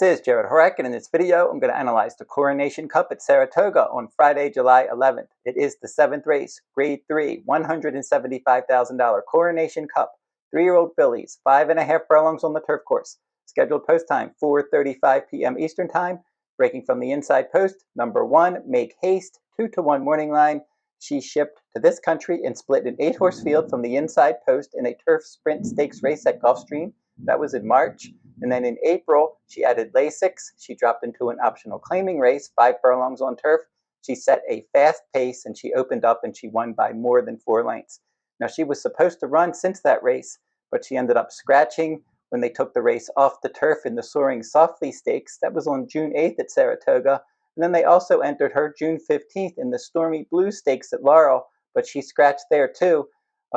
is Jarrod Horak, and in this video I'm going to analyze the Coronation Cup at Saratoga on Friday, July 11th. It is the 7th race, Grade 3, $175,000 Coronation Cup. 3-year-old fillies, 5.5 furlongs on the turf course. Scheduled post time, 4:35 p.m. Eastern Time. Breaking from the inside post, number 1, Make Haste, 2-1 morning line. She shipped to this country and split an 8-horse field from the inside post in a turf sprint stakes race at Gulfstream. That was in March. And then in April, she added Lasix. She dropped into an optional claiming race, 5 furlongs on turf. She set a fast pace and she opened up and she won by more than 4 lengths. Now, she was supposed to run since that race, but she ended up scratching when they took the race off the turf in the Soaring Softly Stakes. That was on June 8th at Saratoga. And then they also entered her June 15th in the Stormy Blue Stakes at Laurel, but she scratched there too.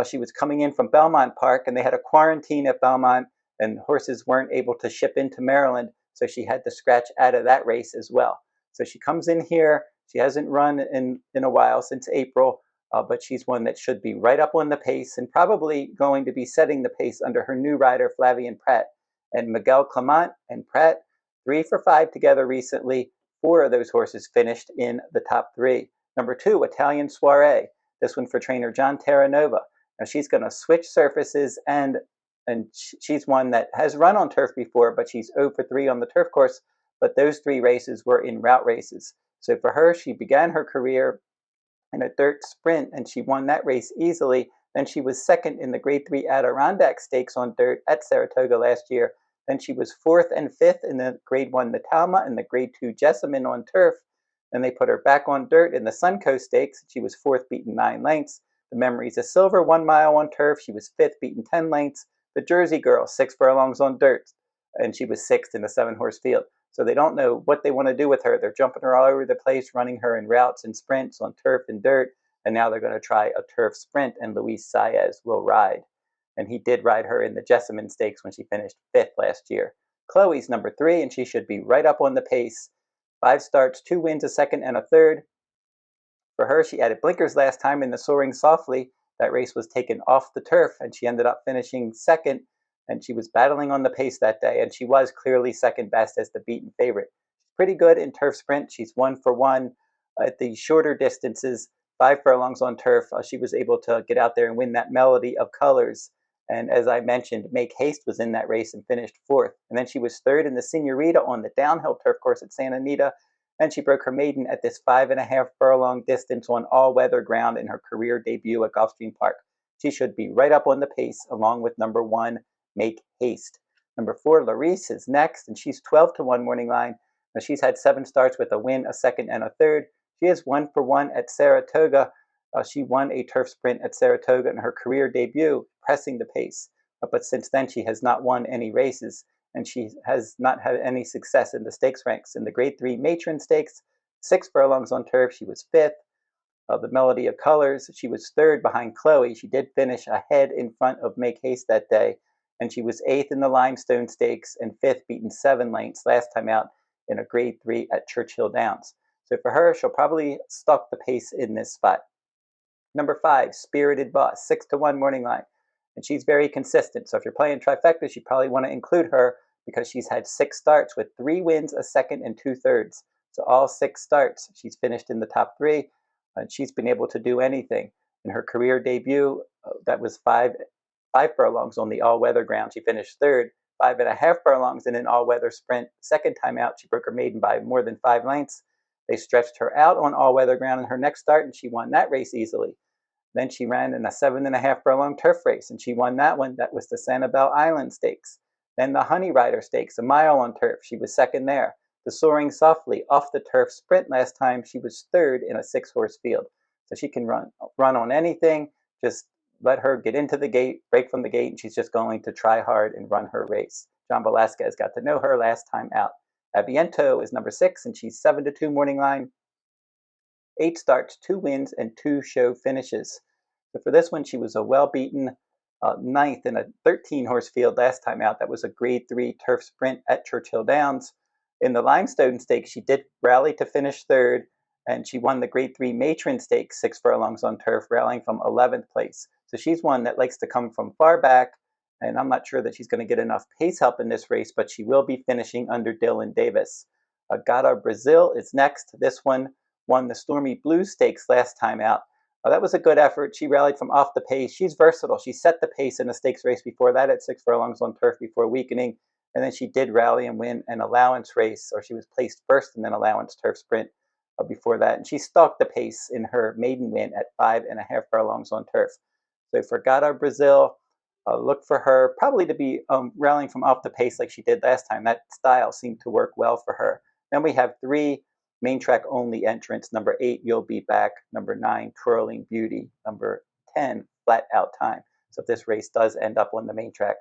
She was coming in from Belmont Park, and they had a quarantine at Belmont, and horses weren't able to ship into Maryland, so she had to scratch out of that race as well. So she comes in here. She hasn't run in a while, since April, but she's one that should be right up on the pace and probably going to be setting the pace under her new rider, Flavien Prat. And Miguel Clement and Prat, 3 for 5 together recently. 4 of those horses finished in the top 3. Number 2, Italian Soiree. This one for trainer John Terranova. Now she's going to switch surfaces, and she's one that has run on turf before, but she's 0 for 3 on the turf course. But those 3 races were in route races. So for her, she began her career in a dirt sprint, and she won that race easily. Then she was second in the Grade 3 Adirondack Stakes on dirt at Saratoga last year. Then she was 4th and 5th in the Grade 1 Natalma and the Grade 2 Jessamine on turf. Then they put her back on dirt in the Suncoast Stakes. She was 4th, beaten 9 lengths. The Memories of Silver, 1 mile on turf. She was 5th, beaten 10 lengths. The Jersey Girl, 6 furlongs on dirt, and she was 6th in the 7-horse field. So they don't know what they want to do with her. They're jumping her all over the place, running her in routes and sprints on turf and dirt, and now they're going to try a turf sprint, and Luis Saez will ride. And he did ride her in the Jessamine Stakes when she finished 5th last year. Chloe's number 3, and she should be right up on the pace. 5 starts, 2 wins, a second and a third. For her, she added blinkers last time in the Soaring Softly. That race was taken off the turf, and she ended up finishing 2nd, and she was battling on the pace that day, and she was clearly 2nd best as the beaten favorite. She's pretty good in turf sprint. She's 1 for 1 at the shorter distances, 5 furlongs on turf. She was able to get out there and win that Melody of Colors. And as I mentioned, Make Haste was in that race and finished 4th. And then she was 3rd in the Senorita on the downhill turf course at Santa Anita. And she broke her maiden at this 5.5 furlong distance on all-weather ground in her career debut at Gulfstream Park. She should be right up on the pace, along with number 1, Make Haste. Number 4, Laurice is next, and she's 12-1 morning line. Now, she's had 7 starts with a win, a second, and a third. She is 1 for 1 at Saratoga. She won a turf sprint at Saratoga in her career debut, pressing the pace. But since then, she has not won any races, and she has not had any success in the stakes ranks. In the Grade 3 Matron Stakes, 6 furlongs on turf, she was 5th. The Melody of Colors, she was 3rd behind Cloe. She did finish ahead in front of Make Haste that day, and she was 8th in the Limestone Stakes and 5th, beaten 7 lengths last time out in a Grade 3 at Churchill Downs. So for her, she'll probably stalk the pace in this spot. Number 5, Spirited Boss, 6-1 morning line. And she's very consistent. So if you're playing trifectas, you probably want to include her because she's had 6 starts with 3 wins, a second, and 2/3. So all 6 starts, she's finished in the top 3. And she's been able to do anything. In her career debut, that was 5 furlongs on the all-weather ground. She finished 3rd, 5.5 furlongs in an all-weather sprint. Second time out, she broke her maiden by more than 5 lengths. They stretched her out on all-weather ground in her next start, and she won that race easily. Then she ran in a 7.5 furlong turf race, and she won that one. That was the Sanibel Island Stakes. Then the Honey Rider Stakes, a mile on turf. She was 2nd there. The Soaring Softly off the turf sprint last time, she was 3rd in a 6-horse field. So she can run on anything. Just let her get into the gate, break from the gate, and she's just going to try hard and run her race. John Velasquez got to know her last time out. Abientot is number 6, and she's 7-2 morning line. 8 starts, 2 wins, and 2 show finishes. So for this one, she was a well-beaten 9th in a 13-horse field last time out. That was a Grade 3 turf sprint at Churchill Downs. In the Limestone Stakes, she did rally to finish 3rd, and she won the Grade 3 Matron Stakes, 6 furlongs on turf, rallying from 11th place. So she's one that likes to come from far back and I'm not sure that she's going to get enough pace help in this race, but she will be finishing under Dylan Davis. Gata Brazil is next. This one won the Stormy Blues Stakes last time out. That was a good effort. She rallied from off the pace. She's versatile. She set the pace in a stakes race before that at 6 furlongs on turf before weakening, and then she did rally and win an allowance race, or she was placed first in an allowance turf sprint before that, and she stalked the pace in her maiden win at 5.5 furlongs on turf. So for Gata Brazil, look for her probably to be rallying from off the pace like she did last time. That style seemed to work well for her. Then we have 3 main track only entrants. Number 8, You'll Be Back. Number 9, Twirling Beauty. Number 10, Flat Out Time. So if this race does end up on the main track,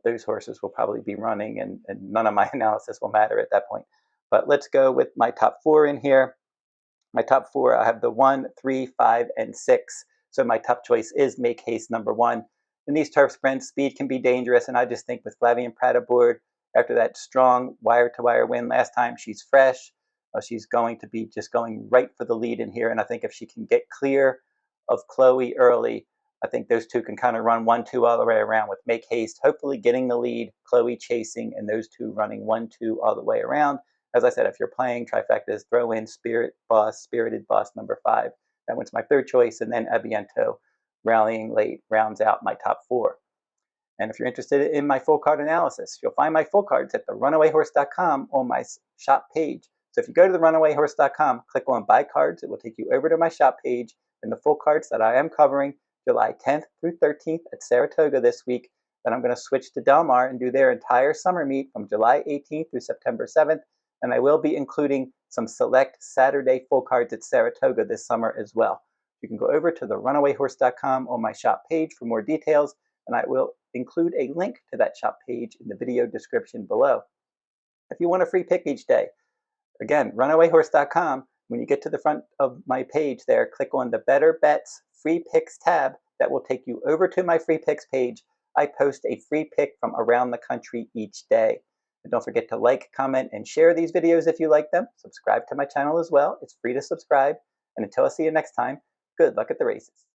those horses will probably be running, and none of my analysis will matter at that point. But let's go with my top 4 in here. My top 4, I have the 1, 3, 5, and 6. So my top choice is Make Haste, number 1. In these turf sprints, speed can be dangerous, and I just think with Flavien Prat aboard, after that strong wire-to-wire win last time, she's fresh. She's going to be just going right for the lead in here, and I think if she can get clear of Cloe early, I think those two can kind of run 1-2 all the way around with Make Haste, hopefully getting the lead, Cloe chasing, and those two running 1-2 all the way around. As I said, if you're playing trifectas, throw in Spirited Boss, number 5. That one's my 3rd choice, and then Abientot, rallying late, rounds out my top 4. And if you're interested in my full card analysis, you'll find my full cards at therunawayhorse.com on my shop page. So if you go to therunawayhorse.com, click on Buy Cards, it will take you over to my shop page and the full cards that I am covering July 10th through 13th at Saratoga this week. Then I'm going to switch to Del Mar and do their entire summer meet from July 18th through September 7th. And I will be including some select Saturday full cards at Saratoga this summer as well. You can go over to therunawayhorse.com on my shop page for more details, and I will include a link to that shop page in the video description below. If you want a free pick each day, again, runawayhorse.com. When you get to the front of my page there, click on the Better Bets Free Picks tab. That will take you over to my free picks page. I post a free pick from around the country each day. And don't forget to like, comment, and share these videos if you like them. Subscribe to my channel as well. It's free to subscribe. And until I see you next time, good luck at the races.